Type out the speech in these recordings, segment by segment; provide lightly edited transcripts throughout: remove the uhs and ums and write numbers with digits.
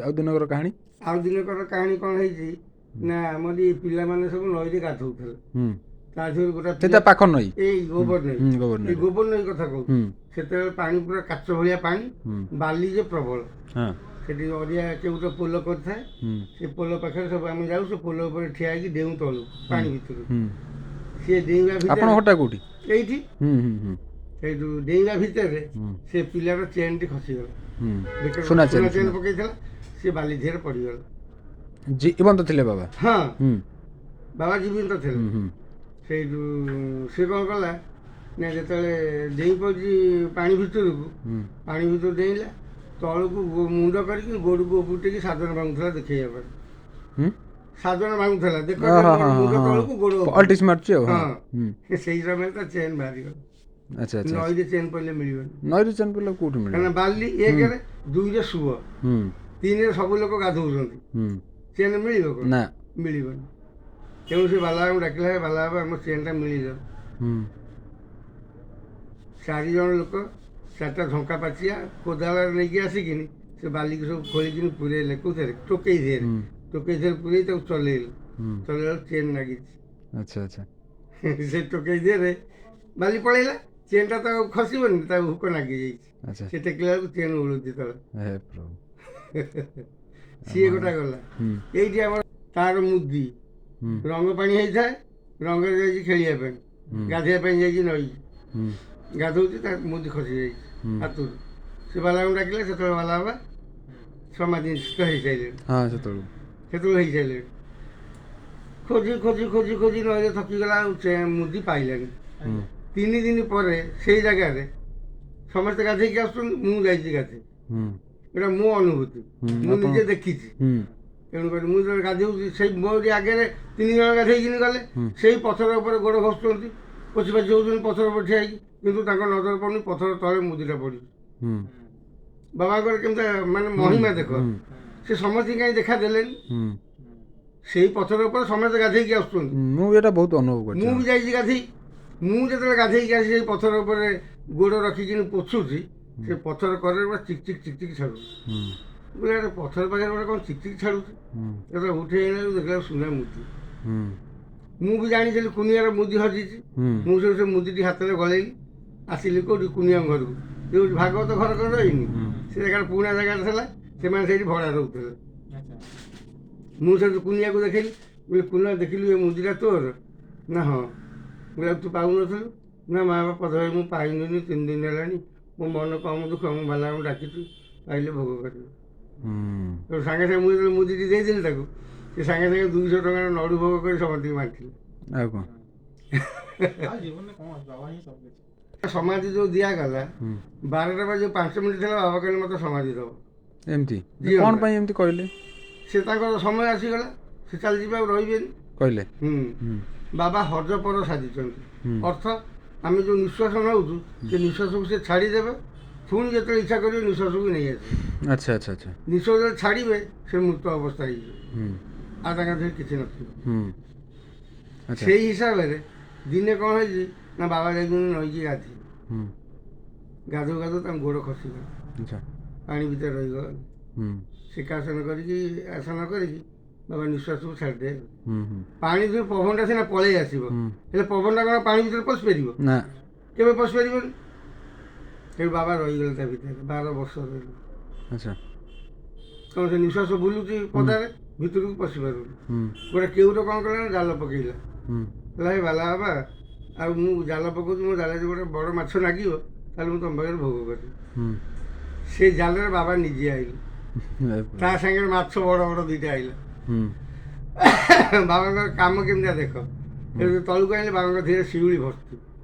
ଆଉ ଦିନକର କାହାଣୀ ଆଉ ଦିନକର କାହାଣୀ କ'ଣ ହେଇଛି ନା ଆମରି ପିଲାମାନେ ସବୁ ନଈରେ ଗାଧଉଥିଲେ। ତା ଦେହରୁ ଗୋଟେ ସେଟା ପାଖ ନଈ ଏଇ ଗୋବର ନଈ, ଗୋବର ଏଇ ନଈ ଗୋବର ନଈ କଥା କହୁଛି। ସେତେବେଳେ ପାଣି ପୁରା କାଚ ଭଳିଆ ପାଣି, ବାଲି ଯେ ପ୍ରବଳ। ହଁ ସେଠି ଅରିଆ କେଉଟ ପୋଲ କରିଥାଏ। ସେ ପୋଲ ପାଖରେ ସବୁ ଆମେ ଯାଉ, ସେ ପୋଲ ଉପରେ ଠିଆ ହେଇକି ଡେଉଁ ତଳୁ ପାଣି ଭିତରୁ। ସିଏ ଡେଇଁବା ଆପଣ ଭିତରେ ଘରଟା କୋଉଠି? ଏଇଠି ସେଇଠୁ ଡେଇଁବା ଭିତରେ ସେ ପିଲାର ଚେନ୍ଟି ଖସିଗଲା। ବେକରେ ସୁନା ସୁନା ଚେନ୍ ଚେନ୍ ପକେଇଥିଲା, ସେ ବାଲି ଧିରେ ପଡ଼ିଗଲା। ଜୀବନ୍ତ ଥିଲେ ବାବା? ହଁ, ବାବା ଜୀବିତ ଥିଲେ। ସେଇଠୁ ସେ କ'ଣ କଲା ନା ଯେତେବେଳେ ଡେଇଁ ପଡ଼ିଛି ପାଣି ଭିତରକୁ, ପାଣି ଭିତରୁ ଡେଇଁଲା ତଳକୁ ମୁଣ୍ଡ କରିକି ଗୋଡ଼କୁ ଉପରୁ ଟେକି ସାଧନ ଭାଙ୍ଗୁଥିଲା ଦେଖେଇବା ପାଇଁ। ସାଧନ ଭାଙ୍ଗୁଥିଲା ଦେଖ, ମୁଣ୍ଡ ତଳକୁ ଗୋଡ଼ ଅଲ୍ଟିସ୍ ମାରୁଛି ଆଉ। ହଁ, ସେଇ ସମୟରେ ତା ଚେନ୍ ବାହାରିଗଲା। ଆଚ୍ଛା ଆଚ୍ଛା। ନଈରେ ଚେନ୍ ପଡ଼ିଲେ ମିଳିବନି, ନଈରେ ଚେନ୍ ପଡ଼ିଲେ କୋଉଠି ମିଳିବ? କାରଣ ବାଲି ଏକରେ, ଦୁଇରେ ସୁଅ, ତିନିରେ ସବୁ ଲୋକ ଗାଧଉଛନ୍ତି, ଚେନ୍ ମିଳିବ କ'ଣ? ନା, ମିଳିବନି। ତେଣୁ ସେ ବାଲାବାବୁ ଡାକିଲା, ବାଲାବାବୁ ଆମ ଚେନ୍ଟା ମିଳିଯାଉ। 4 ଜଣ ଲୋକ 4ଟା ଝଙ୍କା ପାଚିଆ କୋଦାଳରେ ନେଇକି ଆସିକିନି ସେ ବାଲିକି ସବୁ ଖୋଳିକିନି ପୁରେଇଲେ କୋଉଥିରେ, ଟୋକେଇ ଦେହରେ, ଟୋକେଇ ଦେହରେ ପୁରେଇ ତାକୁ ଚଲେଇଲେ। ଚଲେଇଲା ଚେନ୍ ଲାଗିଛି। ଆଚ୍ଛା ଆଚ୍ଛା। ସେ ଟୋକେଇ ଦେହରେ ବାଲି ପଳେଇଲା, ଚେନ୍ଟା ତ ଆଉ ଖସିବନି, ତା ହୁକ ଲାଗିଯାଇଛି। ଆଚ୍ଛା। ସେ ଟେକିଲା ବେଳକୁ ଚେନ୍ ଉଳୁଛି ତଳେ। ହେ ପ୍ରଭୁ। ସିଏ ଗୋଟା ଗଲା। ଏଇଠି ଆମର ତାର ମୁଦି ରଙ୍ଗ ପାଣି ହେଇଥାଏ, ରଙ୍ଗରେ ଯାଇଛି ଖେଳିବା ପାଇଁ, ଗାଧୋଇବା ପାଇଁ ଯାଇଛି ନଈ, ଗାଧଉଛି, ତା ମୁଦି ଖସି ଯାଇଛି ହାତରୁ। ସେ ବାଲାଙ୍କୁ ଡାକିଲେ, ସେତେବେଳେ ବାଲା ବାବା ସମାଧିସ୍ଥ ହେଇସାରିଲେଣି। ହଁ, ସେତେବେଳକୁ ହେଇସାରିଲେଣି। ଖୋଜି ଖୋଜି ଖୋଜି ଖୋଜି ନଈରେ ଥକିଗଲା, ଆଉ ମୁଦି ପାଇଲାନି। 3 ଦିନ ପରେ ସେଇ ଜାଗାରେ ସମସ୍ତେ ଗାଧେଇକି ଆସୁଛନ୍ତି, ମୁଁ ଯାଇଛି ଗାଧେଇ। ଏଇଟା ମୋ ଅନୁଭୂତି, ମୁଁ ନିଜେ ଦେଖିଛି। ତେଣୁକରି ମୁଁ ଯେତେବେଳେ ଗାଧୋଉଛି, ସେଇ ମୋରି ଆଗରେ 3 ଜଣ ଗାଧେଇକିନି ଗଲେ, ସେଇ ପଥର ଉପରେ ଗୋଡ଼ ଘଷୁଛନ୍ତି, ପୋଛି ପାଛି ହେଉଛନ୍ତି ପଥର ଉପରେ ଠିଆ ହେଇକି, କିନ୍ତୁ ତାଙ୍କ ନଜର ପଡ଼ୁନି ପଥର ତଳେ ମୁଦିଟା ପଡ଼ିଛି। ବାବାଙ୍କର କେମିତି ମାନେ ମହିମା ଦେଖ, ସେ ସମସ୍ତଙ୍କୁ କାହିଁ ଦେଖା ଦେଲେନି? ସେଇ ପଥର ଉପରେ ସମସ୍ତେ ଗାଧେଇକି ଆସୁଛନ୍ତି, ମୁଁ ଏଇଟା ବହୁତ ଅନୁଭବ କରିଛି। ମୁଁ ବି ଯାଇଛି ଗାଧେଇ। ମୁଁ ଯେତେବେଳେ ଗାଧେଇକି ଆସି ସେଇ ପଥର ଉପରେ ଗୋଡ଼ ରଖିକିନି ପୋଛୁଛି, ସେ ପଥର କରରେ ପୁରା ଚିକ୍ ଚିକ୍ ଚିକ୍ ଚିକ୍ ଛାଡ଼ୁଛି। ବୋଲେ ଆରେ ପଥର ପାଖରେ ଗୋଟେ କ'ଣ ଚିକ୍ ଚିକ୍ ଛାଡ଼ୁଛି? ଯେତେବେଳେ ଉଠେଇ ଆଣିଲା ଦେଖିଲା ସୁନା ମୁଦି। ମୁଁ ବି ଜାଣିଥିଲି କୁନିଆର ମୁଦି ହଜିଛି। ମୁଁ ସେ ମୁଦିଟି ହାତରେ ଗଳେଇଲି, ଆସିଲି କୋଉଠି, କୁନିଆଙ୍କ ଘରକୁ। ଯୋଉଠି ଭାଗବତ ଘର କ'ଣ ରହିନି, ସେ ଜାଗାରେ ପୁରୁଣା ଜାଗାରେ ଥିଲା, ସେମାନେ ସେଇଠି ଭଡ଼ା ରହୁଥିଲେ। ମୁଁ ସେଠୁ କୁନିଆକୁ ଦେଖେଇଲି, ବୋଲେ କୁନିଆ ଦେଖିଲି ଏ ମୁଦିଟା ତୋର? ନା ହଁ। ବୋଲେ ତୁ ପାଉନଥିଲୁ? ନା ମା ବାପା ଧରି ମୁଁ ପାଇଲିନି 3 ଦିନ ହେଲାଣି, ମୋ ମନ କମ ଦୁଃଖ, ମୁଁ ବାଲାଙ୍କୁ ଡାକିଛୁ, ପାଇଲେ ଭୋଗ କରିବି। ସାଙ୍ଗେ ସାଙ୍ଗେ ମୁଁ ଯେତେବେଳେ ମୁଦିଟି ଦେଇଥିଲି ତାକୁ, ସେ ସାଙ୍ଗେ ସାଙ୍ଗେ 200 ଟଙ୍କାର ନଡ଼ୁ ଭୋଗ କରି ସମସ୍ତଙ୍କୁ ବାଣ୍ଟିଲେ। ଆଉ କ'ଣ ସମାଧି ଯୋଉ ଦିଆଗଲା, 12ଟା ବା ଯୋଉ 5 ମିନିଟ୍ ଥିଲା, ବାବା କହିଲେ ମୋତେ ସମାଧି ଦେବ। ଏମିତି କ'ଣ ପାଇଁ ଏମିତି କହିଲେ? ସେ ତାଙ୍କର ସମୟ ଆସିଗଲା, ସେ ଚାଲିଯିବେ, ଆଉ ରହିବେନି କହିଲେ। ବାବା ହଜପର ସାଜିଛନ୍ତି। ଅର୍ଥ, ଆମେ ଯେଉଁ ନିଶ୍ୱାସ ନେଉଛୁ, ସେ ନିଶ୍ୱାସକୁ ସେ ଛାଡ଼ିଦେବେ, ପୁଣି ଯେତେବେଳେ ଇଚ୍ଛା କରିବେ ନିଶ୍ୱାସକୁ ନେଇ ଆସିବେ। ଆଚ୍ଛା ଆଚ୍ଛା ଆଚ୍ଛା। ନିଶ୍ୱାସ ଯେତେବେଳେ ଛାଡ଼ିବେ, ସେ ମୃତ ଅବସ୍ଥା ହେଇଯିବ, ଆଉ ତାଙ୍କ ଦେହରେ କିଛି ନଥିବ। ସେଇ ହିସାବରେ ଦିନେ କ'ଣ ହେଇଛି ନା, ବାବା ଯାଇଛନ୍ତି ନଈକି ଗାଧେଇ, ଗାଧୋଉ ଗାଧୋଉ ତାଙ୍କ ଗୋଡ଼ ଖସିଗଲା, ପାଣି ଭିତରେ ରହିଗଲା। ଶିକାସନ କରିକି ଆସନ କରିକି ବାବା ନିଶ୍ୱାସକୁ ଛାଡ଼ିଦେବେ। ପାଣି ଭିତରୁ ପବନଟା ସିନା ପଳେଇ ଆସିବ, ହେଲେ ପବନଟା କ'ଣ ପାଣି ଭିତରେ ପଶି ପାରିବ? ନା, କେବେ ପଶି ପାରିବନି। ସେଠୁ ବାବା ରହିଗଲେ ତା ଭିତରେ, 12 ବର୍ଷ ରହିଲେ। ଆଚ୍ଛା। କ'ଣ ସେ ନିଶ୍ୱାସ ବୁଲୁଛି ପଦାରେ, ଭିତରକୁ ପଶି ପାରୁନି। ଗୋଟେ କେଉଟ କ'ଣ କଲା ନା, ଜାଲ ପକେଇଲା। କହିଲା, ହେ ବାଲା ବାବା, ଆଉ ମୁଁ ଜାଲ ପକାଉଛି, ମୋ ଜାଲରେ ଗୋଟେ ବଡ଼ ମାଛ ଲାଗିବ, ତାହେଲେ ମୁଁ ତମ ପାଖରେ ଭୋଗ କରିବି। ସେ ଜାଲରେ ବାବା ନିଜେ ଆଇଲେ, ତା ସାଙ୍ଗରେ ମାଛ ବଡ଼ ବଡ଼ 2ଟା ଆଇଲା। ବାବାଙ୍କର କାମ କେମିତିଆ ଦେଖ। ତଳକୁ ଆଣିଲେ, ବାବାଙ୍କ ଧୀରେ ଶିଉଳି ଭର୍ତ୍ତି।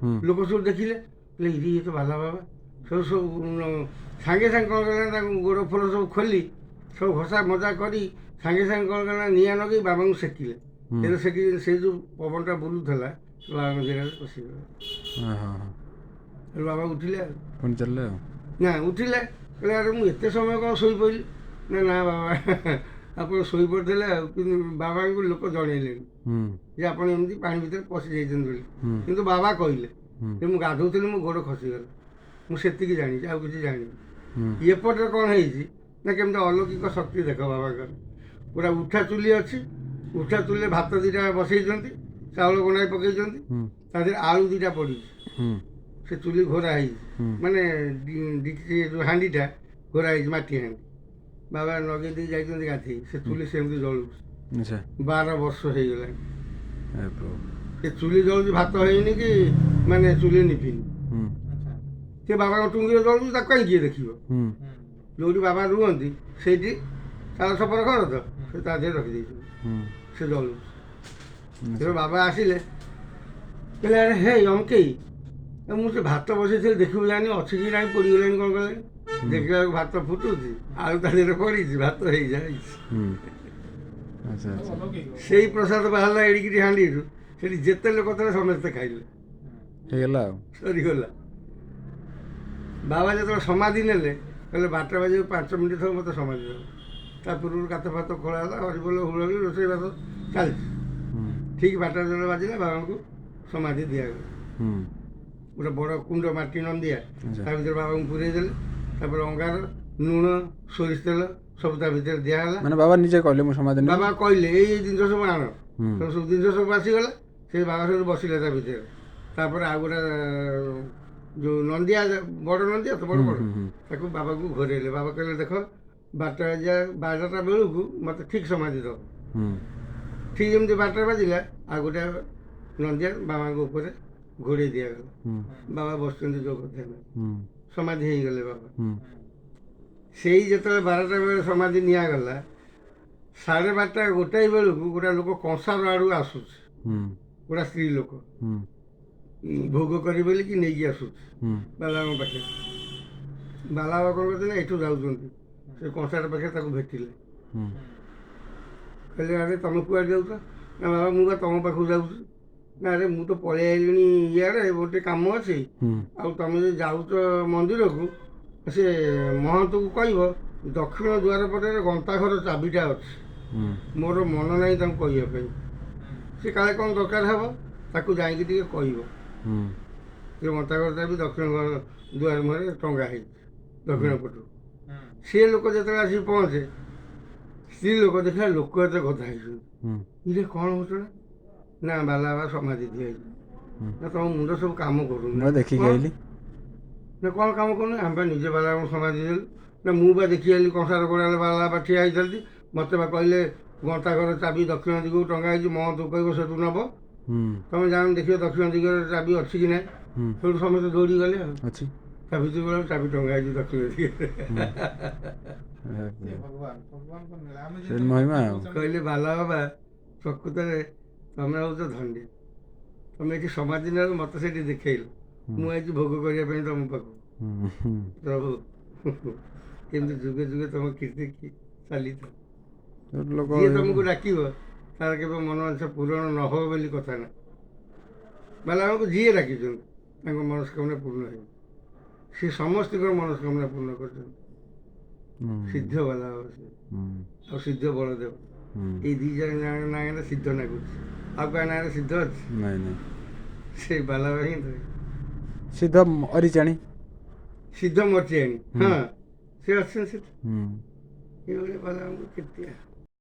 ଲୋକ ସବୁ ଦେଖିଲେ, କହିଲେ ଇଏ ତ ବାଲା ବାବା। ସବୁ ସାଙ୍ଗେ ସାଙ୍ଗେ କ'ଣ କଲେ ନା, ତାଙ୍କୁ ଗୋଡ଼ ଫୋଡ଼ ସବୁ ଖୋଲି ସବୁ ଘଷା ମଜା କରି ସାଙ୍ଗେ ସାଙ୍ଗେ କ'ଣ କଲେ ନା, ନିଆଁ ଲଗେଇ ବାବାଙ୍କୁ ସେକିଲେ। ସେକି ସେ ଯେଉଁ ପବନଟା ବୁଲୁଥିଲା, ବାବାଙ୍କ ଦେହରେ ପଶିଗଲା। ବାବା ଉଠିଲେ, ଆଉ ପୁଣି ଚାଲିଲେ ଆଉ। ନା ଉଠିଲେ, କହିଲେ ଆରେ ମୁଁ ଏତେ ସମୟ କ'ଣ ଶୋଇପଡ଼ିଲି? ନା ନା ବାବା, ଆପଣ ଶୋଇପଡ଼ିଥିଲେ, ଆଉ କିନ୍ତୁ ବାବାଙ୍କୁ ଲୋକ ଜଣେଇଲେନି ଯେ ଆପଣ ଏମିତି ପାଣି ଭିତରେ ପଶି ଯାଇଛନ୍ତି ବୋଲି। କିନ୍ତୁ ବାବା କହିଲେ ଯେ ମୁଁ ଗାଧୋଉଥିଲି, ମୋ ଗୋଡ଼ ଖସିଗଲା। ମୁଁ ସେତିକି ଜାଣିଛି, ଆଉ କିଛି ଜାଣିନି। ଏପଟରେ କ'ଣ ହେଇଛି ନା କେମିତି ଅଲୌକିକ ଶକ୍ତି ଦେଖ ବାବାଙ୍କର। ପୁରା ଉଠା ଚୁଲି ଅଛି, ଉଠା ଚୁଲିରେ ଭାତ ଦୁଇଟା ବସେଇଛନ୍ତି, ଚାଉଳ ଗଣ୍ଡାଏ ପକେଇଛନ୍ତି, ହୁଁ ତା ଦେହରେ ଆଳୁ ଦୁଇଟା ପଡ଼ିଛି, ହୁଁ ସେ ଚୁଲି ଘୋରା ହେଇଛି, ହୁଁ ମାନେ ଯେଉଁ ହାଣ୍ଡିଟା ଘୋରା ହେଇଛି, ମାଟି ହାଣ୍ଡି। ବାବା ଲଗେଇ ଦେଇ ଯାଇଛନ୍ତି ଗାଧେଇ, ସେ ଚୁଲି ସେମିତି ଜଳୁଛି। ଆଚ୍ଛା 12 ବର୍ଷ ହେଇଗଲାଣି ଏ ପ୍ରଭୁ ସେ ଚୁଲି ଜଳୁଛି, ଭାତ ହେଇନି କି ମାନେ ଚୁଲି ନିଭିନି। ହୁଁ ସେ ବାବାଙ୍କ ଟୁଙ୍ଗିରେ ଜଳୁଛି, ତାକୁ କାହିଁ କିଏ ଦେଖିବ? ହୁଁ ଯେଉଁଠି ବାବା ରୁହନ୍ତି ସେଇଠି ଚାଳ ଛପର ଘର ତ, ସେ ତା ଦେହରେ ରଖିଦେଇଛନ୍ତି, ହୁଁ ସେ ଜଳୁଛି। ଆଚ୍ଛା ତେବେ ବାବା ଆସିଲେ, କହିଲେ ଆରେ ହେ ଅମକେଇ, ମୁଁ ସେ ଭାତ ବସେଇଥିଲି ଦେଖିବୁ ଜାଣି ଅଛି କି ନାହିଁ, ପୋଡ଼ିଗଲାଣି କ'ଣ କଲାଣି। ଦେଖିଲା ବେଳକୁ ଭାତ ଫୁଟୁଛି, ଆଳୁ ତା ଦେହରେ ପଡ଼ିଛି, ଭାତ ହେଇଯାଇଛି। ହୁଁ ଆଚ୍ଛା ଆଚ୍ଛା ସେଇ ପ୍ରସାଦ ବାହାରିଲା ଏଡ଼ିକିଟି ହାଣ୍ଡିରୁ, ସେଠି ଯେତେ ଲୋକ ଥିଲେ ସମସ୍ତେ ଖାଇଲେ, ହେଇଗଲା ଆଉ ସରିଗଲା। ବାବା ଯେତେବେଳେ ସମାଧି ନେଲେ, କହିଲେ 12ଟା ବାଜିବାକୁ 5 ମିନିଟ୍ ଥାଉ ମୋତେ ସମାଧି ଦେବ। ତା ପୂର୍ବରୁ କାତ ଫାତ ଖୋଳା ହେଲା, ହରିବୋଲ ହୁଳହୁଳି ରୋଷେଇବାସ ଚାଲିଛି। ହୁଁ ଠିକ୍ 12ଟା ଯେତେବେଳେ ବାଜିଲା, ବାବାଙ୍କୁ ସମାଧି ଦିଆଗଲା। ହୁଁ ଗୋଟେ ବଡ଼ କୁଣ୍ଡ ମାଟି ନନ୍ଦିଆ, ଆଚ୍ଛା ତା ଭିତରେ ବାବାଙ୍କୁ ପୁରେଇ ଦେଲେ, ତାପରେ ଅଙ୍ଗାର, ଲୁଣ, ସୋରିଷ ତେଲ ସବୁ ତା ଭିତରେ ଦିଆହେଲା। ମାନେ ବାବା ନିଜେ କହିଲେ ମୁଁ ସମାଧି ନେବି। ବାବା କହିଲେ ଏଇ ଜିନିଷ ସବୁ ଆଣ, ହୁଁ ତେଣୁ ସବୁ ଜିନିଷ ସବୁ ଆସିଗଲା। ସେ ବାବା ସବୁ ବସିଲେ ତା ଭିତରେ। ତାପରେ ଆଉ ଗୋଟେ ଯେଉଁ ନନ୍ଦିଆ, ବଡ଼ ନନ୍ଦିଆ ତ ବଡ଼ ହୁଁ ବଡ଼, ହୁଁ ହୁଁ ତାକୁ ବାବାକୁ ଘୋରେଇଲେ। ବାବା କହିଲେ ଦେଖ 12ଟା ବେଳକୁ ମୋତେ ଠିକ୍ ସମାଧି ଦେବ। ହୁଁ ଠିକ୍ ଯେମିତି 12ଟା ବାଜିଲା, ଆଉ ଗୋଟେ ନନ୍ଦିଆ ବାବାଙ୍କ ଉପରେ ଘୋଡ଼େଇ ଦିଆଗଲା। ହୁଁ ବାବା ବସୁଛନ୍ତି ଯୋଗ ଧ୍ୟାନ, ହୁଁ ସମାଧି ହେଇଗଲେ ବାବା। ହୁଁ ସେଇ ଯେତେବେଳେ 12ଟା ବେଳେ ସମାଧି ନିଆଗଲା, 12:30 ଗୋଟାଏ ବେଳକୁ ଗୋଟେ ଲୋକ କଂସାର ଆଡ଼ୁ ଆସୁଛି, ହୁଁ ଗୋଟେ ସ୍ତ୍ରୀ ଲୋକ ହୁଁ ଭୋଗ କରିବେ ବୋଲିକି ନେଇକି ଆସୁଛି ହୁଁ ବାଲାଙ୍କ ପାଖରେ। ବାଲାବା କ'ଣ କରୁଥିଲେ, ଏଠୁ ଯାଉଛନ୍ତି, ସେ କଂସାର ପାଖରେ ତାକୁ ଭେଟିଲେ। ହୁଁ କହିଲେ ଆରେ ତମେ କୁଆଡ଼େ ଯାଉଛ? ନା ବାବା ମୁଁ ବା ତମ ପାଖକୁ ଯାଉଛି। ନା ଆରେ ମୁଁ ତ ପଳେଇ ଆଇଲିଣି ଇଆଡ଼େ, ଗୋଟେ କାମ ଅଛି। ହୁଁ ଆଉ ତମେ ଯଦି ଯାଉଛ ମନ୍ଦିରକୁ, ସେ ମହନ୍ତକୁ କହିବ ଦକ୍ଷିଣ ଦ୍ୱାର ପଟରେ ଗନ୍ତାଘର ଚାବିଟା ଅଛି, ହୁଁ ମୋର ମନ ନାହିଁ ତାଙ୍କୁ କହିବା ପାଇଁ। ସେ କାଳେ କ'ଣ ଦରକାର ହେବ, ତାକୁ ଯାଇକି ଟିକେ କହିବ। ହୁଁ ସେ ଗନ୍ତାଘର ଚାବି ଦକ୍ଷିଣ ଦୁଆର ମୁହଁରେ ଟଙ୍ଗା ହେଇଛି, ଦକ୍ଷିଣ ପଟୁ। ସେ ଲୋକ ଯେତେବେଳେ ଆସିକି ପହଞ୍ଚେ, ସ୍ତ୍ରୀ ଲୋକ ଦେଖିଲା ଲୋକ ଏତେ କଥା ହେଇଛନ୍ତି। ହୁଁ ଇରେ କ'ଣ ଘଟଣା? ନା ବାବା ସମାଧି ଦିଆଯାଇଛି। ହୁଁ ନା ତମ ମୁଣ୍ଡ ସବୁ କାମ କରୁନି? ମୁଁ ଦେଖିକି କ'ଣ? ଆଇଲି। ନା କ'ଣ କାମ କରୁନି? ଆମେ ବା ନିଜେ ବାଲାଙ୍କୁ ସମାଧି ଦେଲୁ। ନା ମୁଁ ବା ଦେଖି ଆଇଲି କଂସାର ଗୋଡ଼ାଲେ ବାଲା ବା ଠିଆ ହେଇଥାନ୍ତି, ମୋତେ ବା କହିଲେ ଗନ୍ତାଘର ଚାବି ଦକ୍ଷିଣ ଦିଗକୁ ଟଙ୍ଗା ହେଇଛି, ମହନ୍ତକୁ କହିବ ସେଠୁ ନେବ। ହୁଁ ତମେ ଯାଅ ଦେଖିବ ଦକ୍ଷିଣ ଦିଗରେ ଚାବି ଅଛି କି ନାହିଁ। ହୁଁ ସେଠୁ ସମସ୍ତେ ଦୌଡ଼ି ଗଲେ ଆଉ। ଅଛି ତା ଭିତରୁ ଗଲା ଚାବି ଟଙ୍ଗା ହେଇଛି ଦକ୍ଷିଣ ଦିଗରେ। ସେ ମହିମା ଆଉ କହିଲେ ବାଲା ବାବା, ପ୍ରକୃତରେ ତମେ ହେଉଛ ଧନ୍ୟ। ତମେ ଏଠି ସମାଧି ନେଲ, ମୋତେ ସେଠି ଦେଖେଇଲ, ମୁଁ ଆଇଛି ଭୋଗ କରିବା ପାଇଁ ତମ ପାଖକୁ। ହୁଁ ହୁଁ ପ୍ରଭୁ କେମିତି ଯୁଗେ ଯୁଗେ ତମ କୀର୍ତ୍ତି ଚାଲିଥାଉ। ଗୋଟେ ଲୋକ ଯିଏ ତମକୁ ଡାକିବ, ତାର କେବେ ମନୋବାଞ୍ଛା ପୂରଣ ନ ହେବ ବୋଲି କଥା ନାହିଁ। ବାଲା ଆମକୁ ଯିଏ ଡାକିଛନ୍ତି, ତାଙ୍କ ମନସ୍କାମନା ପୂର୍ଣ୍ଣ ହେବ। ସେ ସମସ୍ତଙ୍କର ମନସ୍କାମନା ପୂର୍ଣ୍ଣ କରିଛନ୍ତି। ହୁଁ ସିଦ୍ଧ ବାଲା ବାବା ସେ, ହୁଁ ଆଉ ସିଦ୍ଧ ବଳଦେବ, ହୁଁ ଏଇ ଦୁଇ ଜଣ ନାଁରେ ସିଦ୍ଧ ନାଗୁଛି। ଆଉ କାହା ନାଁରେ ସିଦ୍ଧ ଅଛି? ନାଇଁ ନାଇଁ ସେଇ ବାଲା ବାବା ହିଁ ଧରି ସିଦ୍ଧ ଅରିଚାଣି। ସିଦ୍ଧ ମଚିଆଣି, ହଁ ସେ ଅଛନ୍ତି ସେଠି। ହୁଁ ଏଇଭଳିଆ ବାଲା ଆମକୁ କେତେ